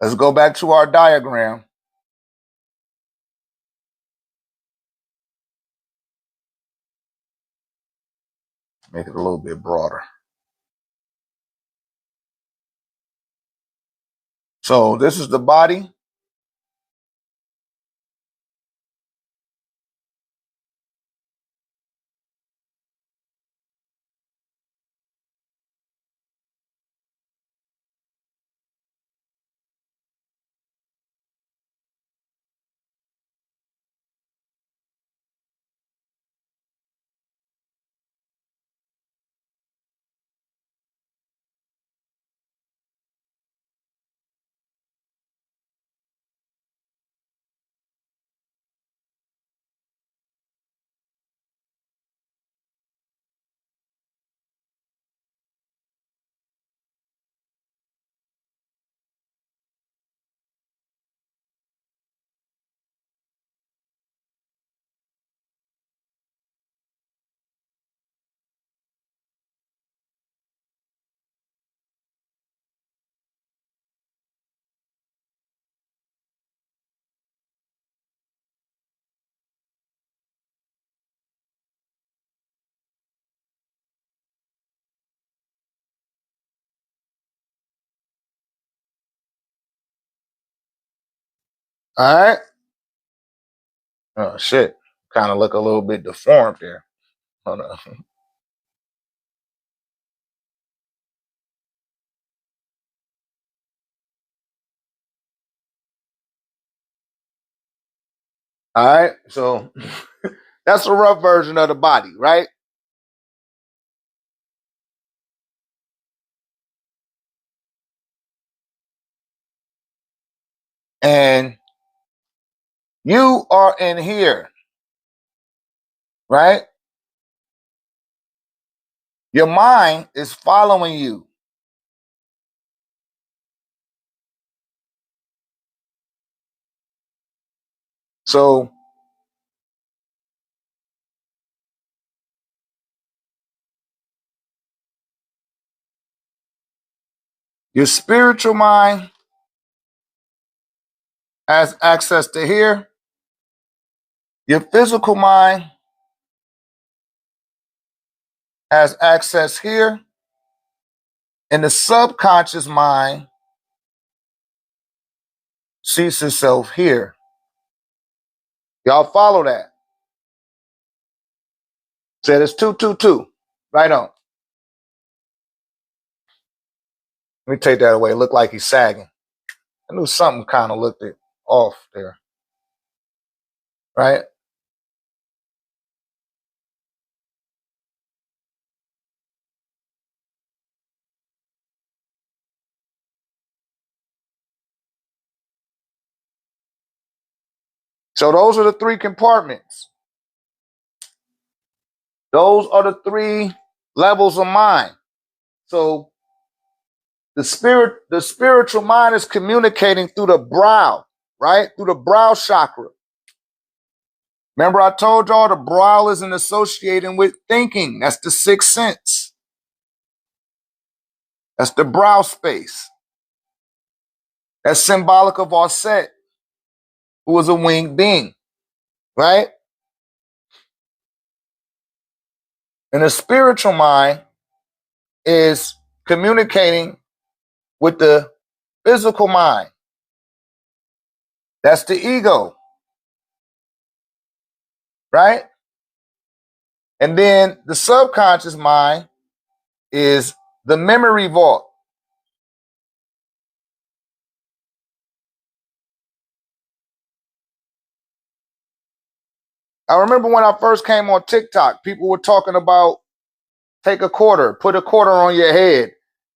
Let's go back to our diagram. Make it a little bit broader. So this is the body. All right. Oh shit. Kind of look a little bit deformed there. Hold on. All right. So that's a rough version of the body, right? And you are in here, right? Your mind is following you. So your spiritual mind has access to here. Your physical mind has access here. And the subconscious mind sees itself here. Y'all follow that? Said it's 222. Right on. Let me take that away. It looked like he's sagging. I knew something kind of looked it off there. Right? So those are the three compartments. Those are the three levels of mind. So the spiritual mind is communicating through the brow, right? Through the brow chakra. Remember I told y'all the brow isn't associated with thinking. That's the sixth sense. That's the brow space. That's symbolic of Aset, who was a winged being, right? And the spiritual mind is communicating with the physical mind. That's the ego, right? And then the subconscious mind is the memory vault. I remember when I first came on TikTok, people were talking about take a quarter, put a quarter on your head,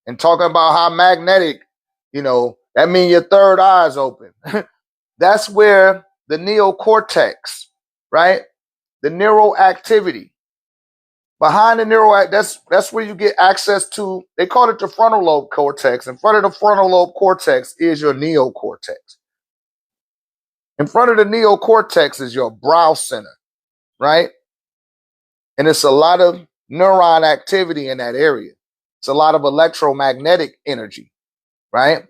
and talking about how magnetic, that means your third eye is open. That's where the neocortex, right? The neural activity. Behind the neural, that's where you get access to, they call it the frontal lobe cortex. In front of the frontal lobe cortex is your neocortex. In front of the neocortex is your brow center, right? And it's a lot of neuron activity in that area. It's a lot of electromagnetic energy, right?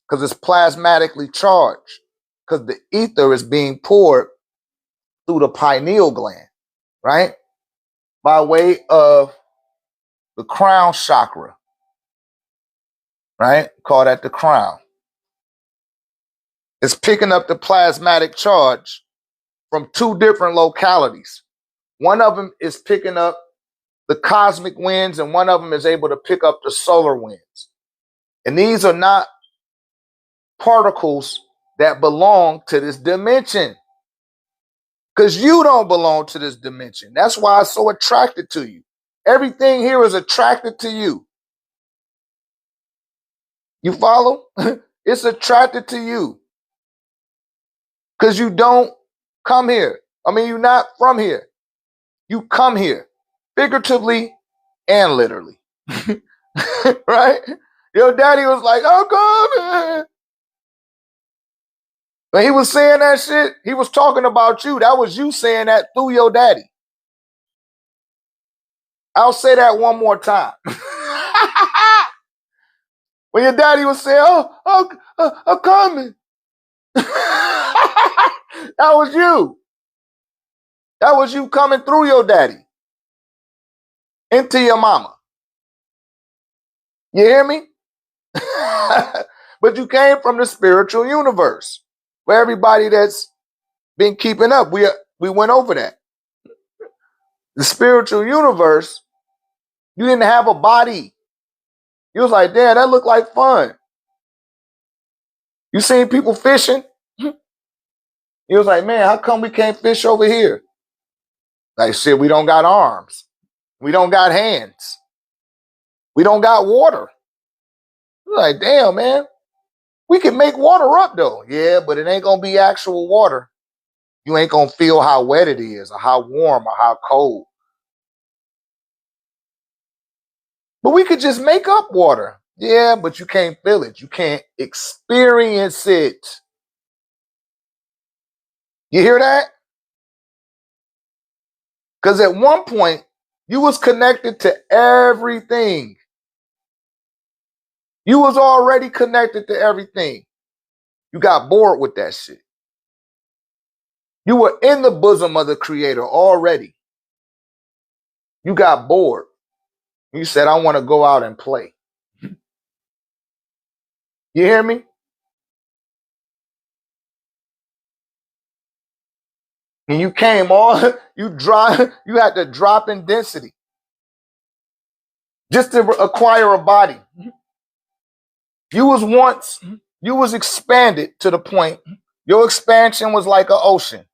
because it's plasmatically charged, because the ether is being poured through the pineal gland, right? By way of the crown chakra, right? Call that the crown. It's picking up the plasmatic charge from two different localities. One of them is picking up the cosmic winds, and one of them is able to pick up the solar winds. And these are not particles that belong to this dimension, because you don't belong to this dimension. That's why it's so attracted to you. Everything here is attracted to you. You follow? It's attracted to you because you don't come here. I mean, you're not from here. You come here figuratively and literally. Right? Your daddy was like, I'm coming. When he was saying that shit, he was talking about you. That was you saying that through your daddy. I'll say that one more time. When your daddy was saying, I'm coming. That was you. That was you coming through your daddy into your mama. You hear me? But you came from the spiritual universe. For everybody that's been keeping up, we went over that. The spiritual universe, you didn't have a body. You was like, damn, that looked like fun. You seen people fishing? You was like, man, how come we can't fish over here? Like, shit, we don't got arms. We don't got hands. We don't got water. You're like, damn, man, we can make water up though. Yeah, but it ain't gonna be actual water. You ain't gonna feel how wet it is or how warm or how cold. But we could just make up water. Yeah, but you can't feel it. You can't experience it. You hear that? Because at one point, you was connected to everything. You was already connected to everything. You got bored with that shit. You were in the bosom of the Creator already. You got bored. You said, I want to go out and play. You hear me? And you came you had to drop in density just to acquire a body. You was expanded to the point, your expansion was like an ocean.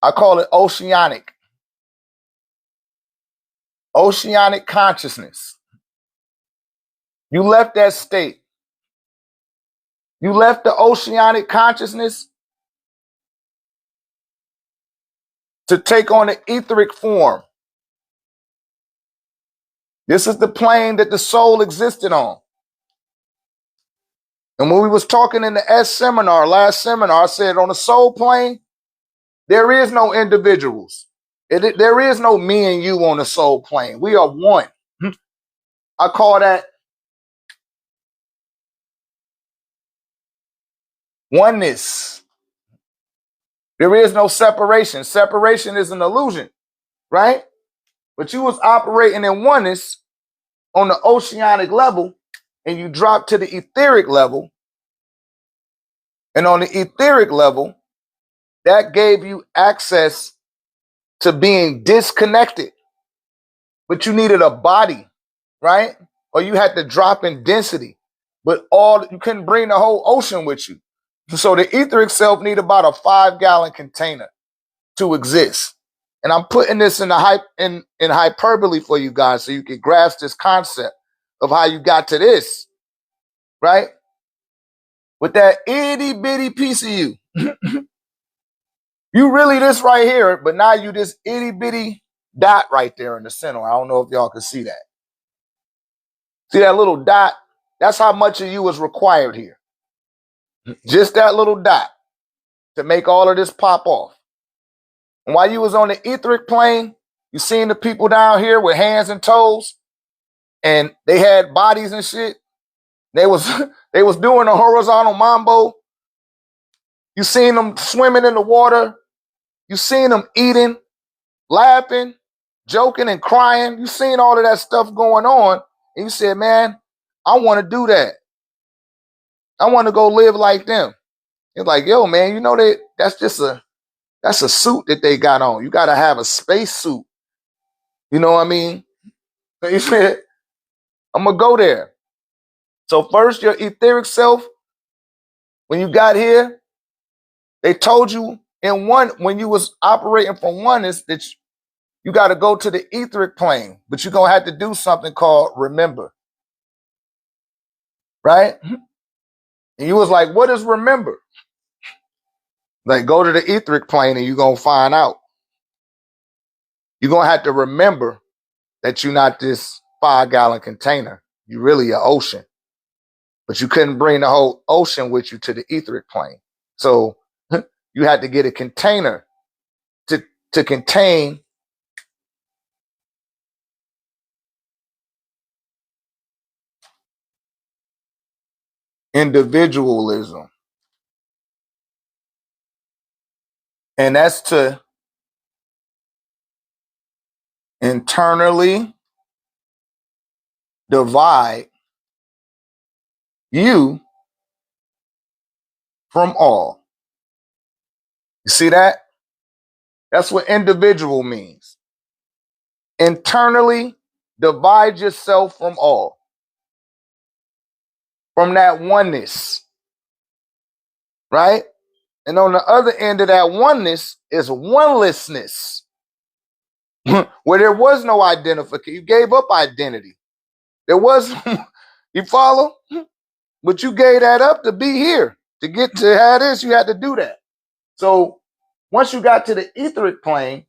I call it oceanic. Oceanic consciousness. You left that state. You left the oceanic consciousness to take on the etheric form. This is the plane that the soul existed on. And when we was talking in the last seminar, I said on the soul plane, there is no individuals. There is no me and you on the soul plane. We are one. I call that oneness. There is no separation. Separation is an illusion, right? But you was operating in oneness on the oceanic level, and you dropped to the etheric level. And on the etheric level, that gave you access to being disconnected. But you needed a body, right? Or you had to drop in density. But you couldn't bring the whole ocean with you. So the ether itself need about a 5-gallon container to exist. And I'm putting this in hyperbole for you guys so you can grasp this concept of how you got to this, right? With that itty bitty piece of you. You really this right here, but now you this itty bitty dot right there in the center. I don't know if y'all can see that. See that little dot? That's how much of you is required here. Just that little dot to make all of this pop off. And while you was on the etheric plane, you seen the people down here with hands and toes. and they had bodies and shit. They was they was doing a horizontal mambo. You seen them swimming in the water. You seen them eating, laughing, joking, and crying. You seen all of that stuff going on, and you said, "Man, I want to do that. I want to go live like them." It's like, yo, man, you know that's a suit that they got on. You got to have a space suit. You know what I mean? So you said, I'm gonna go there. So first, your etheric self, when you got here, they told you in one when you was operating from oneness that you got to go to the etheric plane, but you're gonna have to do something called remember, right? And you was like, what is remember? Like, go to the etheric plane and you're gonna find out. You're gonna have to remember that you're not this 5-gallon container. You're really an ocean. But you couldn't bring the whole ocean with you to the etheric plane. So you had to get a container to contain individualism. And that's to internally divide you from all. You see that? That's what individual means. Internally divide yourself from all. From that oneness. Right? And on the other end of that oneness is onelessness. Where there was no identification. You gave up identity. There was, you follow? But you gave that up to be here. To get to have this, you had to do that. So once you got to the etheric plane,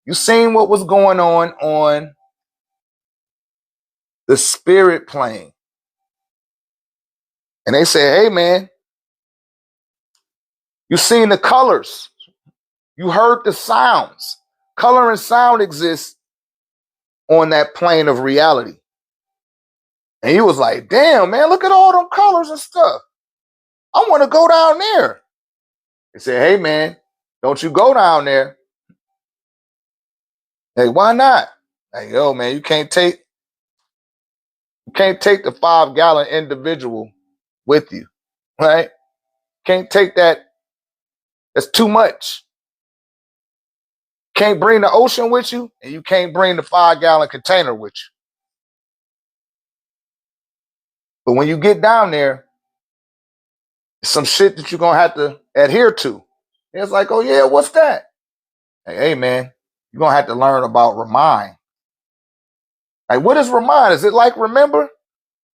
you seen what was going on the spirit plane. And they said, hey, man, you seen the colors. You heard the sounds. Color and sound exist on that plane of reality. And he was like, damn, man, look at all them colors and stuff. I want to go down there. They said, hey, man, don't you go down there. Hey, why not? Like, yo, man, you can't take the 5-gallon individual with you, right? Can't take that. That's too much. Can't bring the ocean with you, and you can't bring the 5-gallon container with you. But when you get down there, some shit that you're gonna have to adhere to. And it's like, oh yeah, what's that? Hey man, you're gonna have to learn about remind. Like, what is remind? Is it like remember?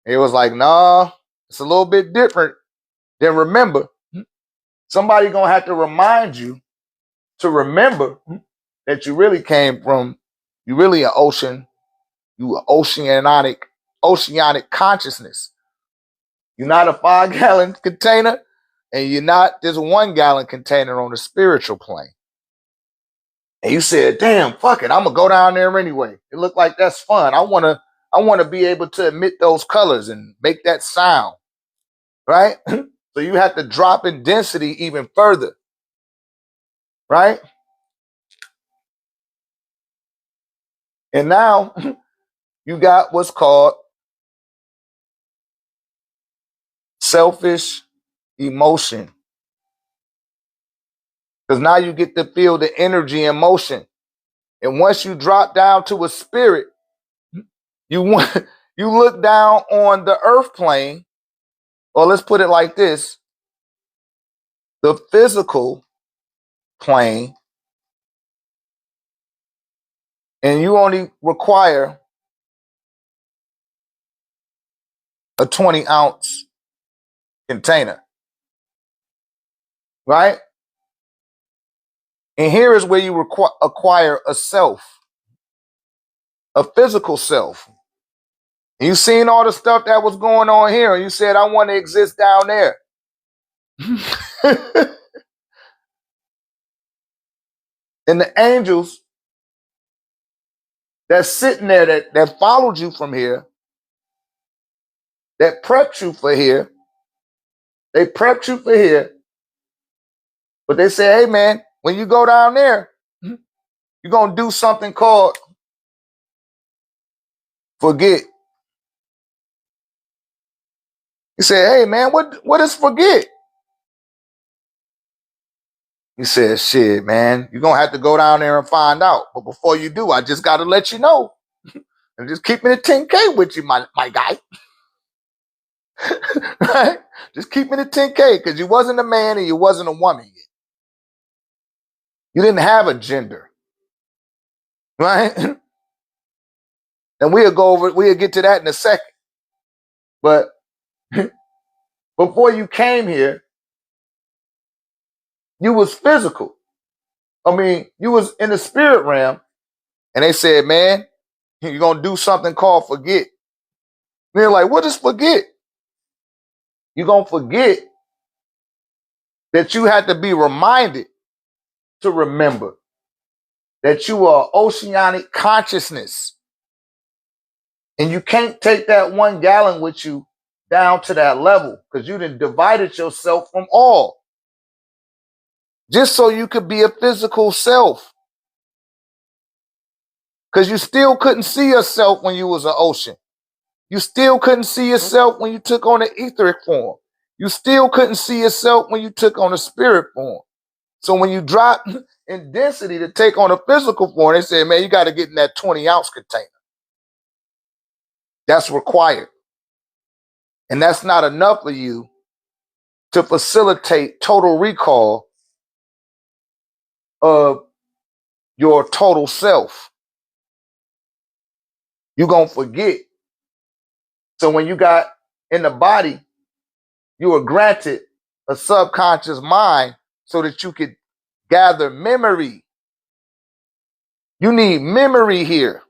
It was like, nah, it's a little bit different than remember. Somebody gonna have to remind you to remember that you really came from, you really an ocean, you an oceanic consciousness. You're not a 5-gallon container, and you're not this 1-gallon container on the spiritual plane. And you said, damn, fuck it, I'm gonna go down there anyway. It looked like that's fun. I wanna be able to emit those colors and make that sound. Right? So you have to drop in density even further. Right? And now you got what's called selfish emotion. Because now you get to feel the energy and motion. And once you drop down to a spirit, you look down on the earth plane, or let's put it like this, the physical plane, and you only require a 20-ounce container, right? And here is where you acquire a self, a physical self. And you seen all the stuff that was going on here, and you said, I want to exist down there. And the angels that's sitting there that followed you from here, that prepped you for here. They prepped you for here, but they say, hey man, when you go down there, you're gonna do something called forget. He said, hey man, what is forget? He said, shit, man, you're gonna have to go down there and find out. But before you do, I just gotta let you know. And just keeping it 10K with you, my guy. Right? Just keeping it 10K, because you wasn't a man and you wasn't a woman yet. You didn't have a gender. Right? And we'll get to that in a second. But before you came here, you was physical. I mean, you was in the spirit realm, and they said, man, you're gonna do something called forget. And they're like, what is forget? You're gonna forget that you had to be reminded to remember that you are oceanic consciousness. And you can't take that 1 gallon with you down to that level, because you done divided yourself from all. Just so you could be a physical self. Because you still couldn't see yourself when you was an ocean. You still couldn't see yourself when you took on an etheric form. You still couldn't see yourself when you took on a spirit form. So when you drop in density to take on a physical form, they said, man, you got to get in that 20-ounce container. That's required. And that's not enough for you to facilitate total recall of your total self. You're going to forget. So when you got in the body, you were granted a subconscious mind so that you could gather memory. You need memory here.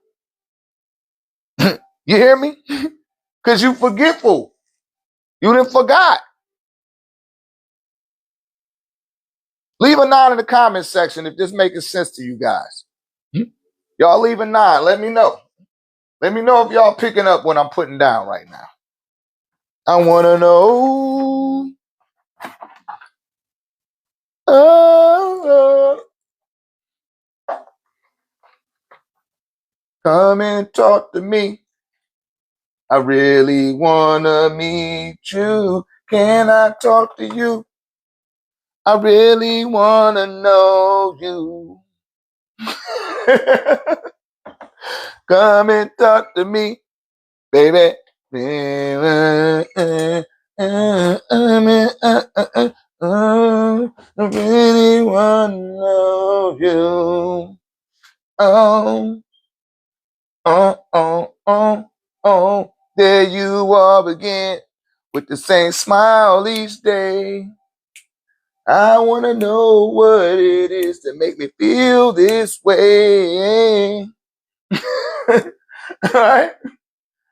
You hear me? Because you forgetful. You done forgot. Leave a 9 in the comment section if this making sense to you guys. Y'all leave a 9. Let me know. Let me know if y'all picking up what I'm putting down right now. I want to know. Come and talk to me. I really want to meet you. Can I talk to you? I really want to know you. Come and talk to me, baby. I really want to know you. Oh, there you are again with the same smile each day. I want to know what it is that make me feel this way. Right?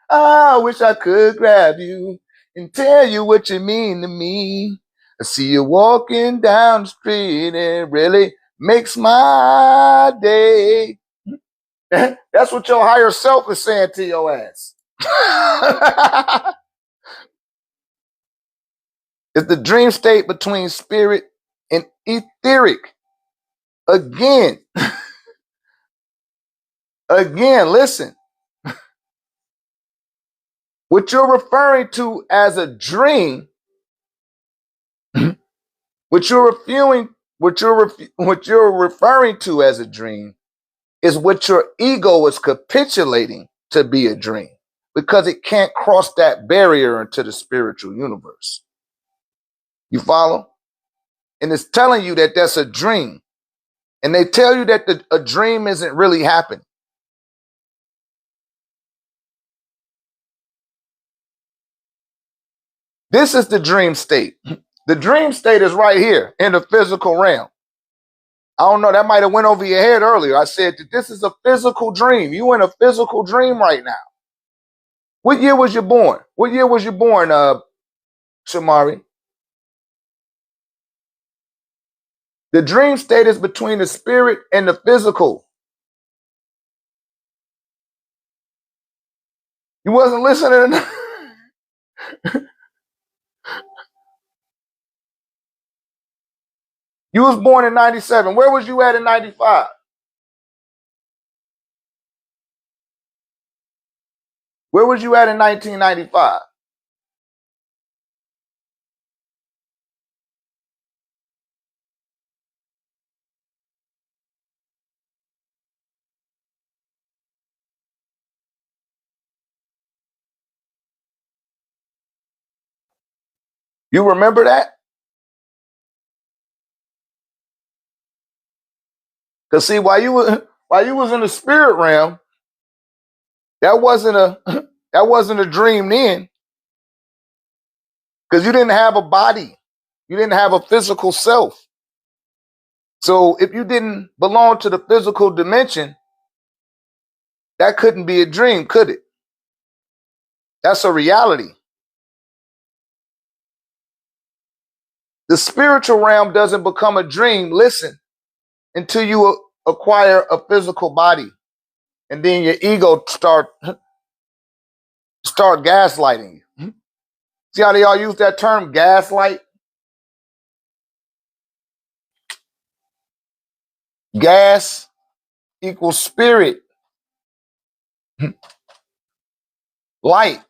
I wish I could grab you and tell you what you mean to me. I see you walking down the street and it really makes my day. That's what your higher self is saying to your ass. It's the dream state between spirit and etheric. Again, listen. What you're referring to as a dream, what you're referring to as a dream is what your ego is capitulating to be a dream, because it can't cross that barrier into the spiritual universe. You follow? And it's telling you that that's a dream. And they tell you that a dream isn't really happening. This is the dream state. The dream state is right here in the physical realm. I don't know, that might have went over your head earlier. I said that this is a physical dream. You in a physical dream right now. What year was you born? What year was you born, Shamari? The dream state is between the spirit and the physical. You wasn't listening. You was born in 97. Where was you at in 95? Where was you at in 1995? You remember that? Because see, while you was in the spirit realm, that wasn't a that wasn't a dream then. Because you didn't have a body. You didn't have a physical self. So if you didn't belong to the physical dimension, that couldn't be a dream, could it? That's a reality. The spiritual realm doesn't become a dream, listen, until you acquire a physical body. And then your ego start gaslighting you. See how they all use that term, gaslight? Gas equals spirit. Light.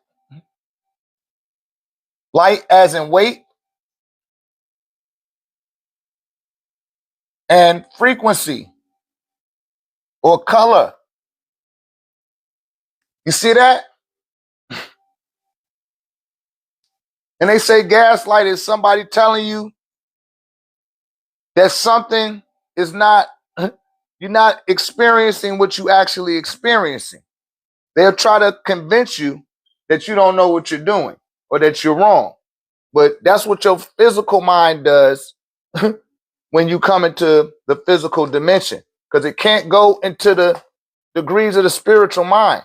Light as in weight and frequency or color. You see that? And they say gaslight is somebody telling you that something is not, you're not experiencing what you actually experiencing. They'll try to convince you that you don't know what you're doing or that you're wrong. But that's what your physical mind does when you come into the physical dimension, because it can't go into the degrees of the spiritual mind.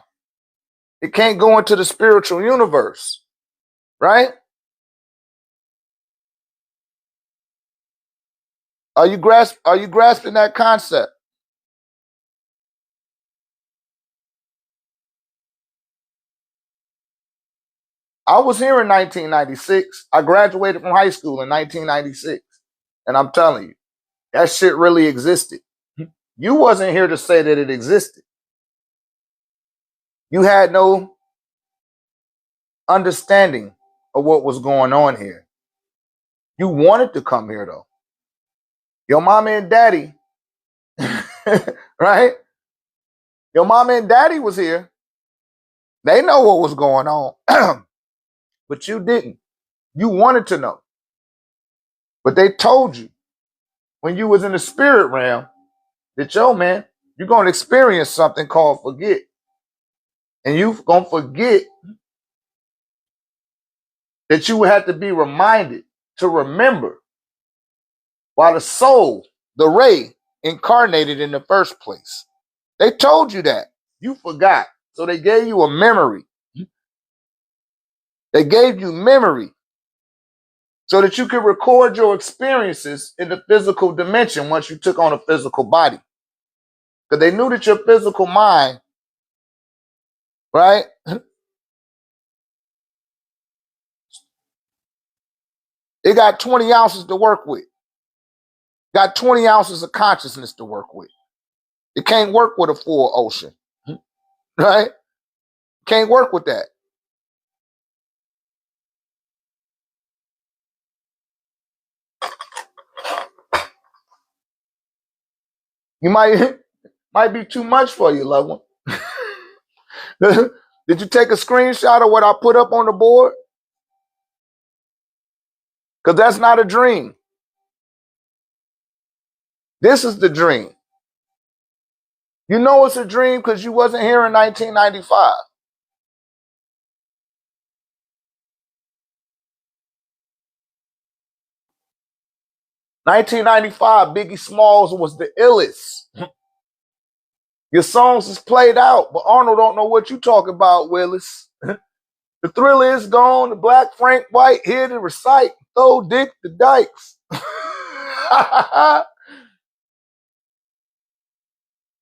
It can't go into the spiritual universe, right? Are you grasping that concept? I was here in 1996. I graduated from high school in 1996. And I'm telling you, that shit really existed. You wasn't here to say that it existed. You had no understanding of what was going on here. You wanted to come here though. Your mama and daddy, right? Your mama and daddy was here. They know what was going on. But you didn't. You wanted to know. But they told you when you was in the spirit realm that, yo, man, you're going to experience something called forget. And you're going to forget that you would have to be reminded to remember why the soul, the ray, incarnated in the first place. They told you that. You forgot. So they gave you a memory. They gave you memory so that you could record your experiences in the physical dimension once you took on a physical body. Because they knew that your physical mind, right? It got 20 ounces to work with. Got 20 ounces of consciousness to work with. It can't work with a full ocean, right? Can't work with that. You might be too much for you, loved one. Did you take a screenshot of what I put up on the board? Because that's not a dream. This is the dream. You know it's a dream because you wasn't here in 1995. "1995, Biggie Smalls was the illest. Your songs is played out, but Arnold don't know what you talking about, Willis. The Thriller is gone, the Black Frank White here to recite, throw dick the dikes."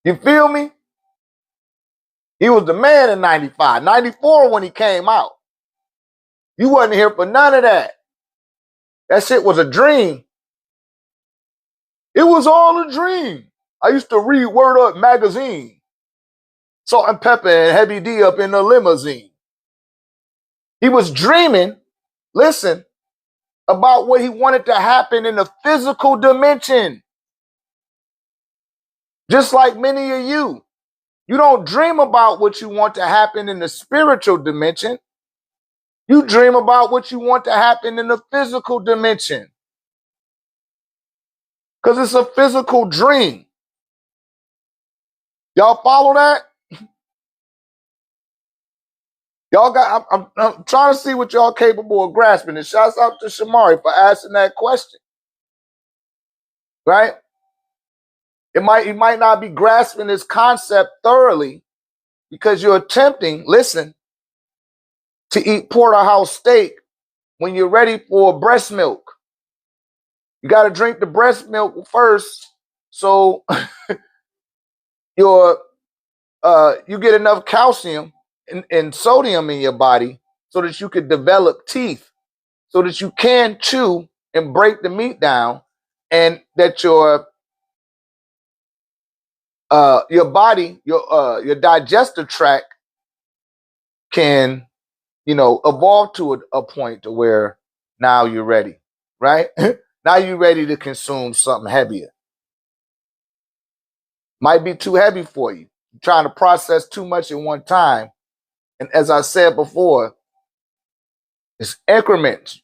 You feel me? He was the man in 95, 94 when he came out. You wasn't here for none of that. That shit was a dream. It was all a dream. I used to read Word Up magazine. Salt and Pepper and Heavy D up in the limousine. He was dreaming, listen, about what he wanted to happen in the physical dimension. Just like many of you. You don't dream about what you want to happen in the spiritual dimension. You dream about what you want to happen in the physical dimension. Because it's a physical dream. Y'all follow that? Y'all got, I'm trying to see what y'all capable of grasping. And shouts out to Shamari for asking that question. Right? He might not be grasping this concept thoroughly because you're attempting, listen, to eat porterhouse steak when you're ready for breast milk. You got to drink the breast milk first so you get enough calcium and sodium in your body so that you could develop teeth, so that you can chew and break the meat down, and that your body, your digestive tract can, evolve to a point to where now you're ready, right? Now you're ready to consume something heavier. Might be too heavy for you. You're trying to process too much at one time. And as I said before, it's increments.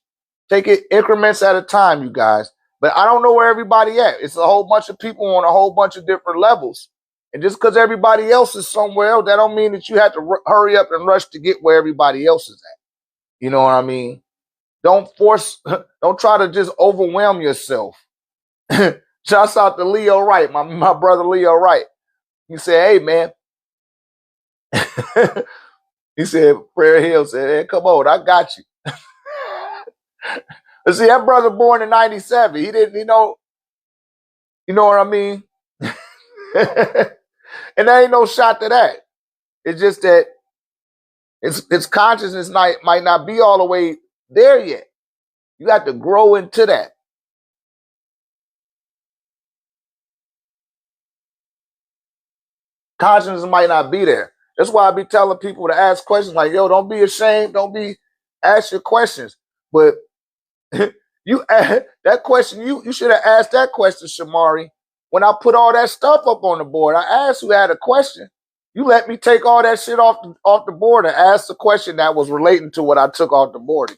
Take it increments at a time, you guys. But I don't know where everybody at. It's a whole bunch of people on a whole bunch of different levels. And just because everybody else is somewhere else, that don't mean that you have to hurry up and rush to get where everybody else is at. You know what I mean? Don't try to just overwhelm yourself. Shouts out to Leo Wright, my brother Leo Wright. He said, hey, man. He said, Prayer Hill said, hey, come on, I got you. But see, that brother born in 97. He didn't, you know what I mean? And there ain't no shot to that. It's just that its consciousness might not be all the way there yet. You got to grow into that. Consciousness might not be there. That's why I be telling people to ask questions like, yo, don't be ashamed. Ask your questions. But that question, you should have asked that question, Shamari. When I put all that stuff up on the board, I asked who had a question. You let me take all that shit off the board and ask the question that was relating to what I took off the board.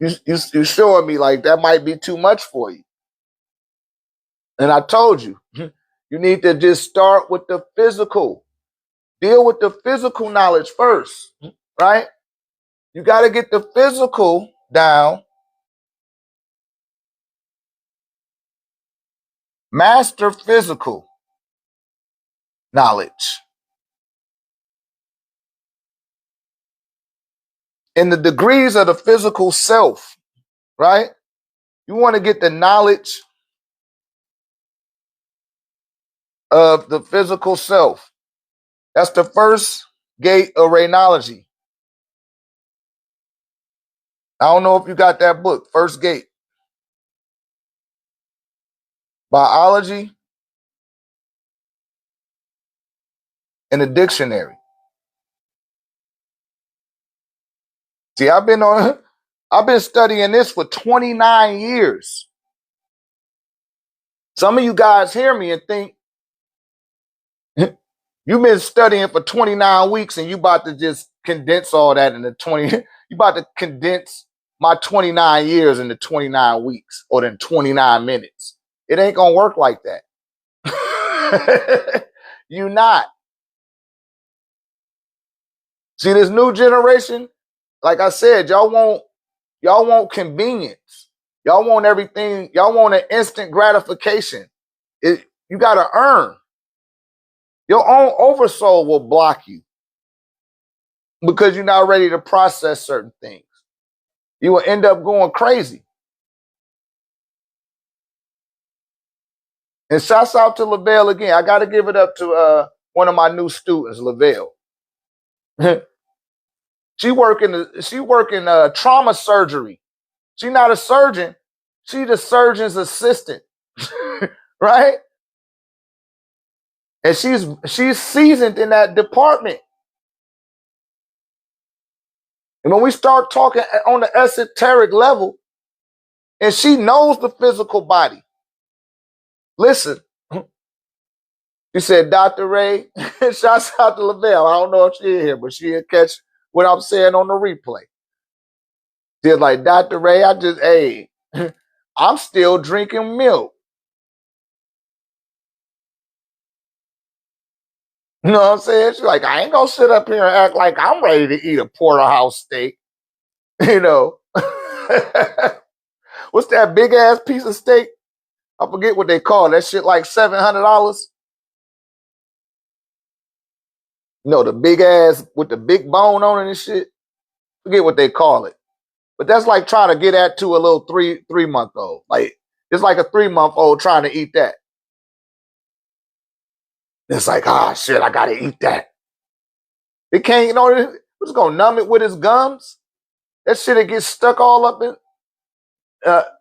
You showing me like that might be too much for you. And I told you, you need to just start with the physical. Deal with the physical knowledge first, right? You got to get the physical down. Master physical knowledge. In the degrees of the physical self, right? You want to get the knowledge of the physical self. That's the first gate of raynology. I don't know if you got that book, First Gate. Biology in a dictionary. See, I've been studying this for 29 years. Some of you guys hear me and think you've been studying for 29 weeks and you about to just condense all that into 20. You about to condense my 29 years into 29 weeks or in 29 minutes. It ain't gonna work like that. You not. See, this new generation, like I said, y'all want convenience. Y'all want everything. Y'all want an instant gratification. You got to earn. Your own oversoul will block you because you're not ready to process certain things. You will end up going crazy. And shouts out to Lavelle again. I got to give it up to one of my new students, Lavelle. She working trauma surgery. She's not a surgeon. She's the surgeon's assistant, right? And she's seasoned in that department. And when we start talking on the esoteric level, and she knows the physical body. Listen, she said, Dr. Ray, shouts out to Lavelle. I don't know if she's here, but she'll catch what I'm saying on the replay. She's like, Dr. Ray, I'm still drinking milk. You know what I'm saying? She's like, I ain't gonna sit up here and act like I'm ready to eat a porterhouse steak. You know. What's that big ass piece of steak? I forget what they call it. That shit like $700. You know, the big ass with the big bone on it and shit. Forget what they call it. But that's like trying to get at to a little three-month-old. Like, it's like a 3-month-old trying to eat that. It's like, shit, I gotta eat that. It can't, you know, it's gonna numb it with his gums. That shit, it gets stuck all up in.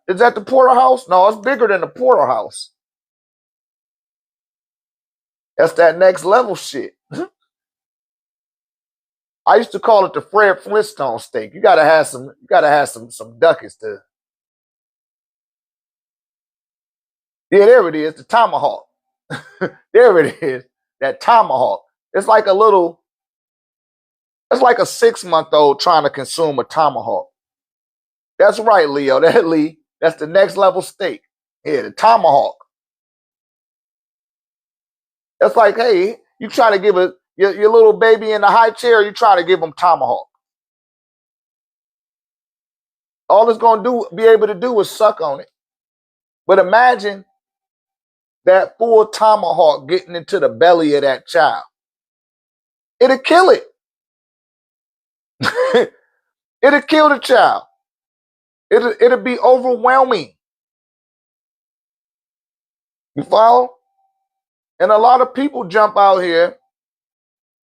Is that the porterhouse? No, it's bigger than the porterhouse. That's that next level shit. I used to call it the Fred Flintstone steak. You gotta have some ducats to. Yeah, there it is, the tomahawk. There it is, that tomahawk. It's like a 6-month-old trying to consume a tomahawk. That's right, Leo. That's the next level steak. Yeah, the tomahawk. That's like, hey, you try to give your little baby in the high chair, you try to give them tomahawk. All it's gonna be able to do is suck on it. But imagine that full tomahawk getting into the belly of that child. It'll kill it. It'll kill the child. It'll be overwhelming. You follow? And a lot of people jump out here,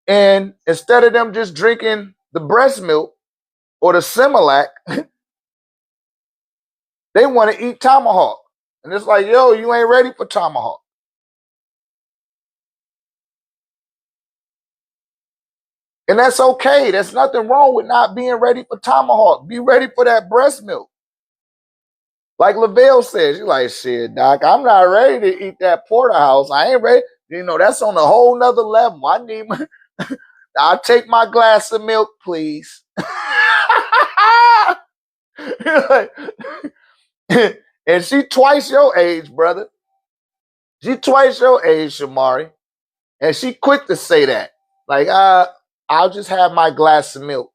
and instead of them just drinking the breast milk or the Similac, they want to eat tomahawk. And it's like, yo, you ain't ready for tomahawk. And that's okay. There's nothing wrong with not being ready for tomahawk. Be ready for that breast milk. Like Lavelle says, you're like, shit, doc, I'm not ready to eat that porterhouse. I ain't ready. You know, that's on a whole nother level. I need I'll take my glass of milk, please. And she twice your age, brother. She twice your age, Shamari. And she quick to say that. Like, I'll just have my glass of milk.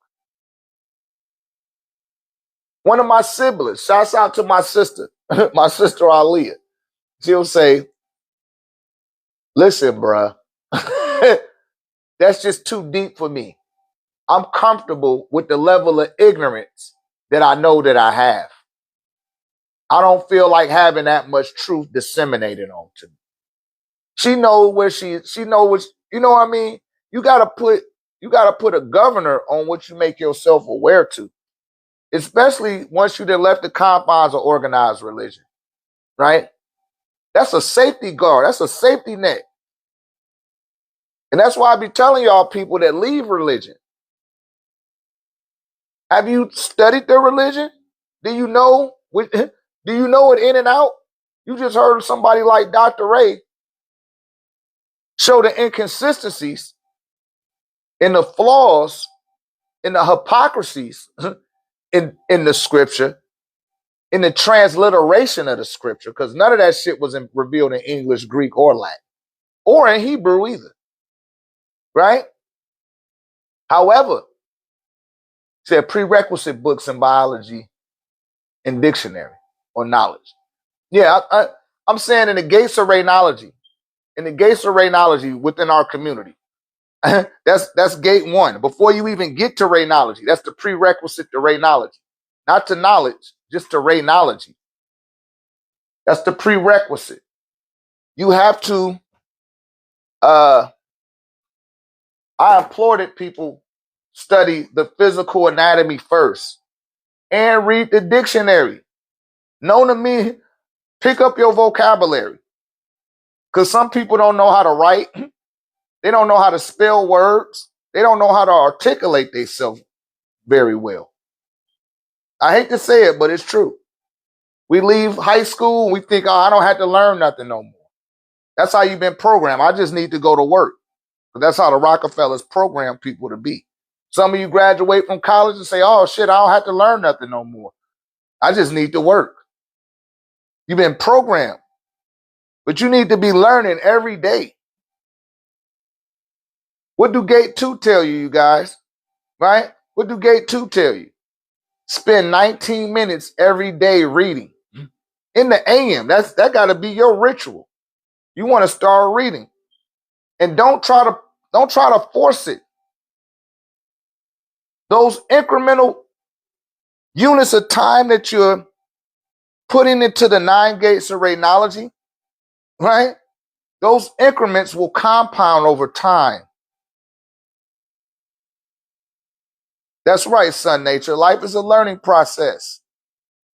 One of my siblings, shouts out to my sister, my sister Aliyah. She'll say, listen, bruh, that's just too deep for me. I'm comfortable with the level of ignorance that I know that I have. I don't feel like having that much truth disseminated onto me. She knows where she knows what, you know what I mean? You gotta put a governor on what you make yourself aware to. Especially once you then left the confines of organized religion, right? That's a safety guard. That's a safety net. And that's why I be telling y'all people that leave religion. Have you studied their religion? Do you know it in and out? You just heard somebody like Dr. Ray show the inconsistencies and the flaws and the hypocrisies in the scripture, in the transliteration of the scripture, because none of that shit was revealed in English, Greek, or Latin, or in Hebrew either, right? However, said prerequisite books in biology and dictionary or knowledge. Yeah, I'm saying in the gates of raynology, within our community. That's gate one. Before you even get to raynology, that's the prerequisite to raynology. Not to knowledge, just to raynology. That's the prerequisite. you have to, I implore that people study the physical anatomy first and read the dictionary. Known to me, pick up your vocabulary. Because some people don't know how to write. They don't know how to spell words. They don't know how to articulate themselves very well. I hate to say it, but it's true. We leave high school and we think, oh, I don't have to learn nothing no more. That's how you've been programmed. I just need to go to work. But that's how the Rockefellers program people to be. Some of you graduate from college and say, oh, shit, I don't have to learn nothing no more. I just need to work. You've been programmed. But you need to be learning every day. What do Gate 2 tell you, you guys? Right? What do Gate 2 tell you? Spend 19 minutes every day reading. In the AM, that got to be your ritual. You want to start reading. And don't try to force it. Those incremental units of time that you're putting into the 9 gates of radiology, right? Those increments will compound over time. That's right, son nature. Life is a learning process.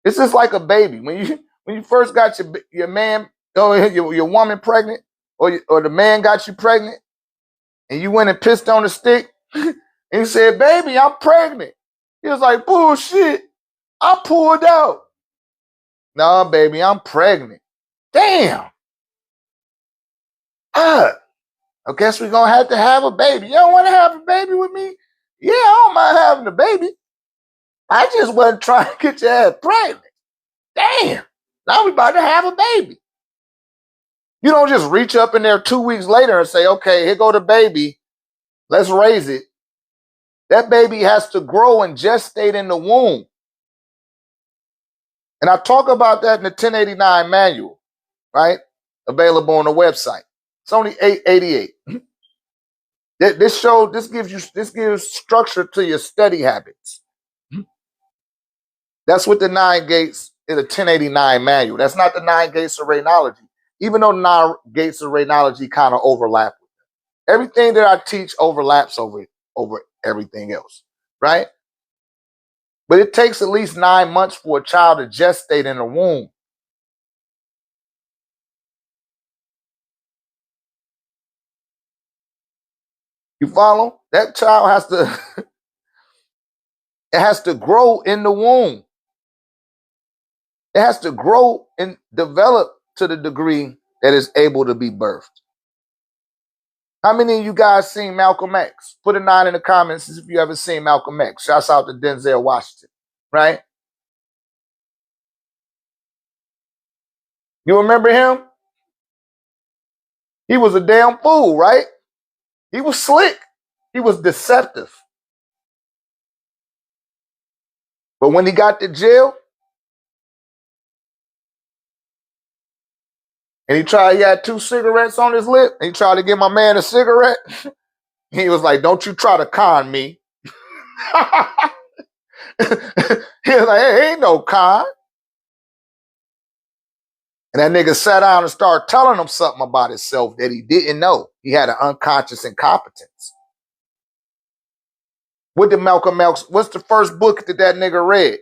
It's just like a baby. When you first got your man or your woman pregnant, or the man got you pregnant, and you went and pissed on the stick, and you said, baby, I'm pregnant. He was like, bullshit, I pulled out. No, baby, I'm pregnant. Damn. I guess we're going to have a baby. You don't want to have a baby with me? Yeah, I don't mind having a baby. I just wasn't trying to get your ass pregnant. Damn. Now we about to have a baby. You don't just reach up in there 2 weeks later and say, okay, here go the baby. Let's raise it. That baby has to grow and gestate in the womb. And I talk about that in the 1089 manual, right? Available on the website. It's only $8.88. This gives structure to your study habits. That's what the 9 gates in the 1089 manual. That's not the 9 gates of radiology. Even though 9 gates of radiology kind of overlap with them. Everything that I teach overlaps over everything else, right? But it takes at least 9 months for a child to gestate in the womb. You follow? That child has to grow in the womb. It has to grow and develop to the degree that it's able to be birthed. How many of you guys seen Malcolm X? Put a 9 in the comments if you ever seen Malcolm X. Shouts out to Denzel Washington, right? You remember him? He was a damn fool, right? He was slick. He was deceptive. But when he got to jail, and he had 2 cigarettes on his lip, and he tried to give my man a cigarette. He was like, don't you try to con me. He was like, hey, ain't no con. And that nigga sat down and started telling him something about himself that he didn't know. He had an unconscious incompetence. What did Malcolm X, what's the first book that nigga read?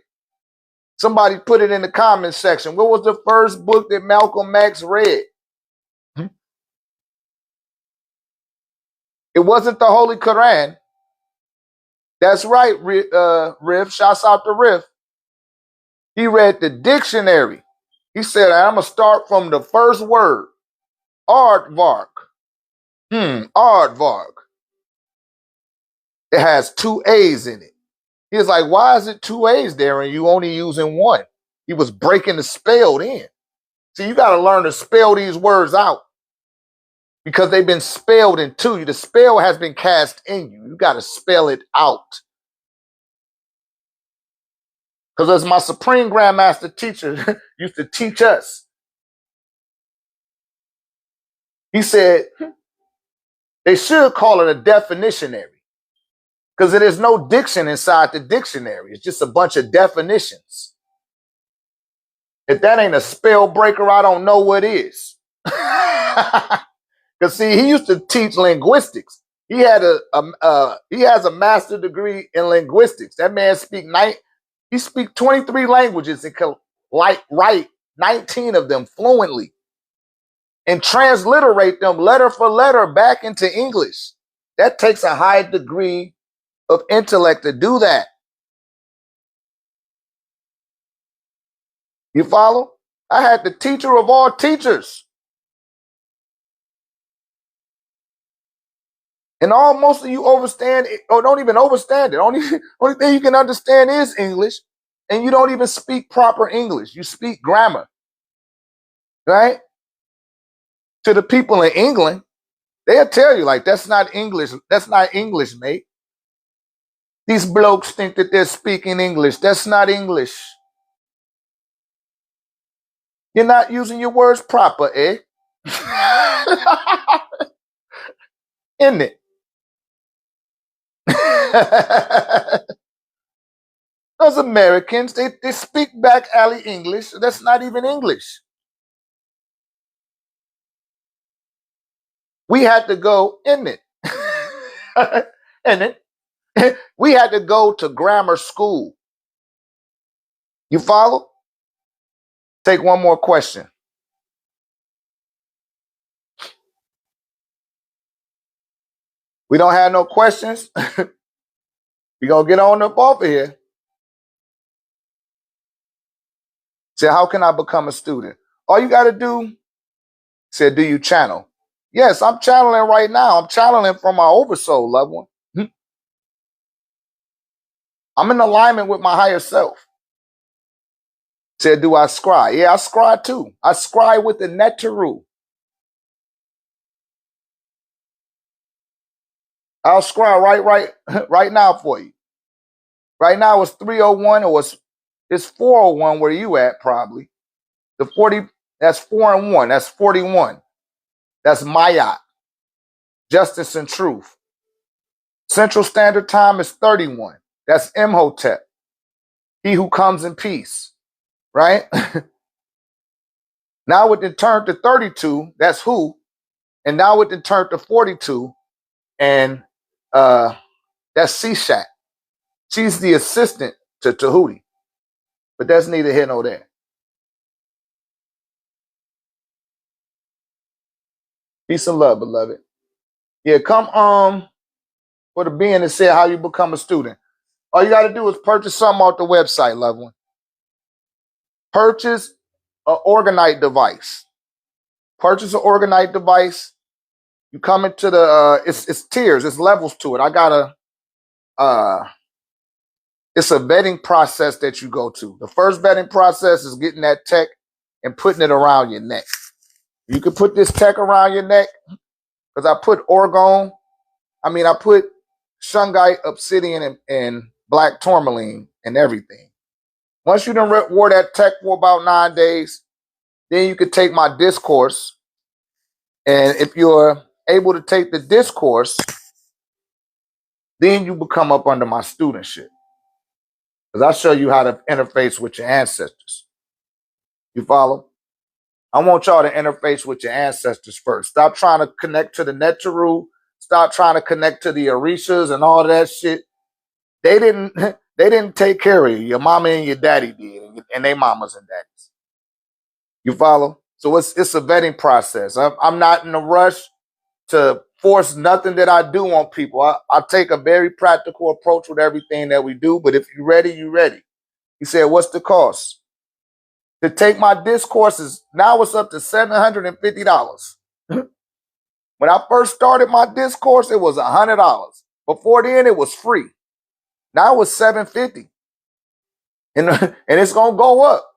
Somebody put it in the comments section. What was the first book that Malcolm X read? It wasn't the Holy Quran. That's right, Riff. Shouts out to Riff. He read the dictionary. He said, I'm going to start from the first word. Aardvark. Aardvark. It has 2 A's in it. He was like, why is it 2 A's there and you only using 1? He was breaking the spell in. See, you got to learn to spell these words out because they've been spelled into you. The spell has been cast in you. You got to spell it out. Because as my Supreme Grandmaster teacher used to teach us, he said, they should call it a definitionary. Because there is no diction inside the dictionary. It's just a bunch of definitions. If that ain't a spell breaker, I don't know what is. Because see, he used to teach linguistics. He had he has a master's degree in linguistics. That man he speak 23 languages and can write 19 of them fluently and transliterate them letter for letter back into English. That takes a high degree of intellect to do that. You follow? I had the teacher of all teachers. And most of you overstand it, or don't even understand it. Only thing you can understand is English, and you don't even speak proper English. You speak grammar, right? To the people in England, they'll tell you, like, that's not English. That's not English, mate. These blokes think that they're speaking English. That's not English. You're not using your words proper, eh? Isn't it? Those Americans, they speak back alley English. That's not even English. We had to go, isn't it? Isn't it? We had to go to grammar school. You follow? Take one more question. We don't have no questions. We're going to get on up off of here. Say, how can I become a student? All you got to do, said, do you channel? Yes, I'm channeling right now. I'm channeling from my oversoul, loved one. I'm in alignment with my higher self. Said, do I scry? Yeah, I scry too. I scry with the Netaru. I'll scry right now for you. Right now it's 301 or it's 401 where you at probably. The 40, that's 4 and 1. That's 41. That's Maya. Justice and Truth. Central Standard Time is 31. That's Imhotep. He who comes in peace. Right? Now it then turned to 32, that's who. And now it then turned to 42, and that's Seshat. She's the assistant to Tahuti. But that's neither here nor there. Peace and love, beloved. Yeah, come for the being that said how you become a student. All you got to do is purchase something off the website, loved one. Purchase an Orgonite device. Purchase an Orgonite device. You come into the it's tiers, it's levels to it. I got it's a vetting process that you go to. The first vetting process is getting that tech and putting it around your neck. You can put this tech around your neck because I put I put shungite, obsidian, and black tourmaline and everything. Once you done wore that tech for about 9 days, then you could take my discourse. And if you're able to take the discourse, then you become up under my studentship. Because I'll show you how to interface with your ancestors. You follow? I want y'all to interface with your ancestors first. Stop trying to connect to the Netaru. Stop trying to connect to the Orishas and all of that shit. They didn't take care of you. Your mama and your daddy did, and they mamas and daddies. You follow? So it's a vetting process. I'm not in a rush to force nothing that I do on people. I take a very practical approach with everything that we do. But if you're ready, you're ready. He said, what's the cost? To take my discourses, now it's up to $750. When I first started my discourse, it was $100. Before then, it was free. Now it's $750. And it's going to go up.